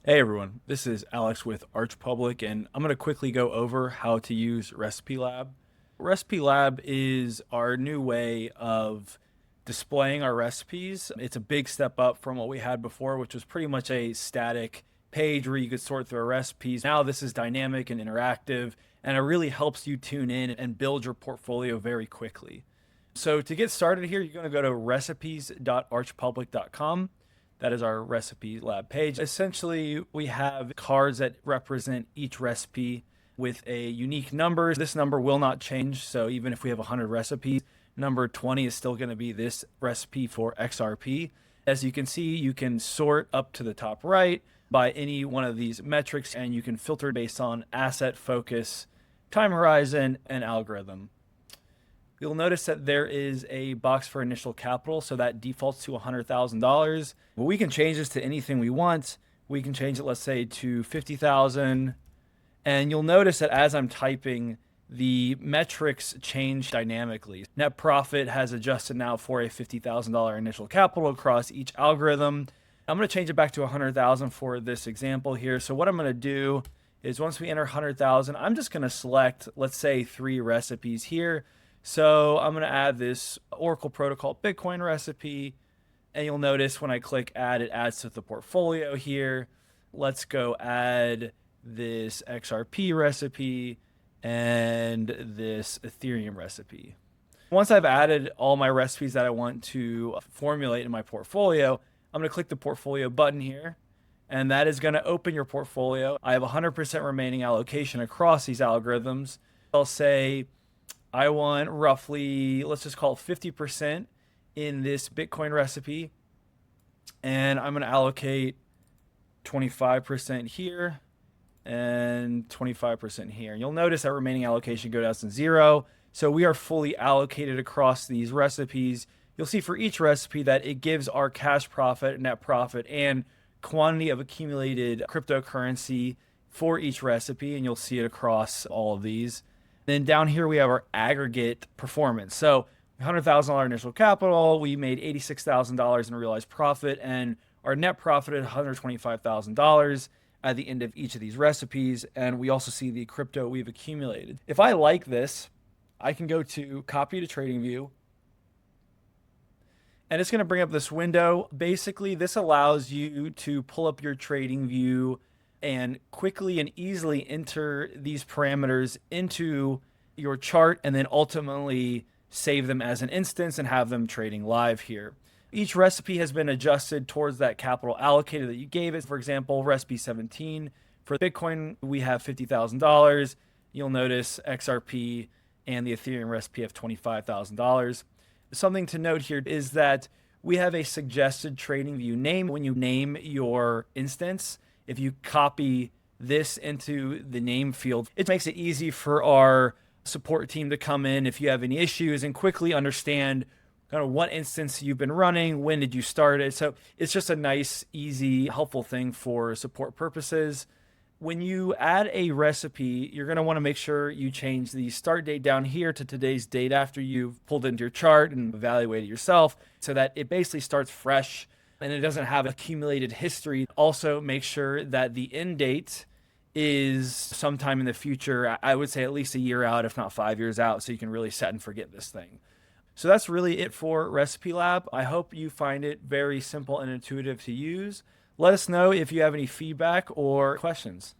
Hey everyone, this is Alex with Arch Public, and I'm going to quickly go over how to use Recipe Lab. Recipe Lab is our new way of displaying our recipes. It's a big step up from what we had before, which was pretty much a static page where you could sort through our recipes. Now this is dynamic and interactive, and it really helps you tune in and build your portfolio very quickly. So to get started here, you're going to go to recipes.archpublic.com. That is our recipe lab page. Essentially, we have cards that represent each recipe with a unique number. This number will not change. So even if we have 100 recipes, number 20 is still going to be this recipe for XRP. As you can see, you can sort up to the top right by any one of these metrics, and you can filter based on asset, focus, time horizon, and algorithm. You'll notice that there is a box for initial capital, so that defaults to $100,000. Well, we can change this to anything we want. We can change it, let's say, to 50,000. And you'll notice that as I'm typing, the metrics change dynamically. Net profit has adjusted now for a $50,000 initial capital across each algorithm. I'm going to change it back to 100,000 for this example here. So what I'm going to do is once we enter 100,000, I'm just going to select, let's say, 3 recipes here. So I'm going to add this Oracle Protocol Bitcoin recipe, and you'll notice when I click add, it adds to the portfolio here. Let's go add this XRP recipe and this Ethereum recipe. Once I've added all my recipes that I want to formulate in my portfolio, I'm going to click the portfolio button here, and that is going to open your portfolio. I have 100% remaining allocation across these algorithms. I'll say I want roughly, let's just call it 50% in this Bitcoin recipe. And I'm going to allocate 25% here and 25% here. You'll notice that remaining allocation goes down to 0. So we are fully allocated across these recipes. You'll see for each recipe that it gives our cash profit, net profit, and quantity of accumulated cryptocurrency for each recipe. And you'll see it across all of these. Then down here, we have our aggregate performance. So $100,000 initial capital, we made $86,000 in realized profit, and our net profit is $125,000 at the end of each of these recipes. And we also see the crypto we've accumulated. If I like this, I can go to copy to TradingView, and it's going to bring up this window. Basically, this allows you to pull up your TradingView and quickly and easily enter these parameters into your chart, and then ultimately save them as an instance and have them trading live here. Each recipe has been adjusted towards that capital allocated that you gave it. For example, recipe 17 for Bitcoin, we have $50,000. You'll notice XRP and the Ethereum recipe have $25,000. Something to note here is that we have a suggested TradingView name. When you name your instance, if you copy this into the name field, it makes it easy for our support team to come in if you have any issues and quickly understand kind of what instance you've been running, when did you start it. So it's just a nice, easy, helpful thing for support purposes. When you add a recipe, you're going to want to make sure you change the start date down here to today's date after you've pulled into your chart and evaluated yourself, so that it basically starts fresh and it doesn't have accumulated history. Also, make sure that the end date is sometime in the future. I would say at least a year out, if not 5 years out, so you can really set and forget this thing. So that's really it for Recipe Lab. I hope you find it very simple and intuitive to use. Let us know if you have any feedback or questions.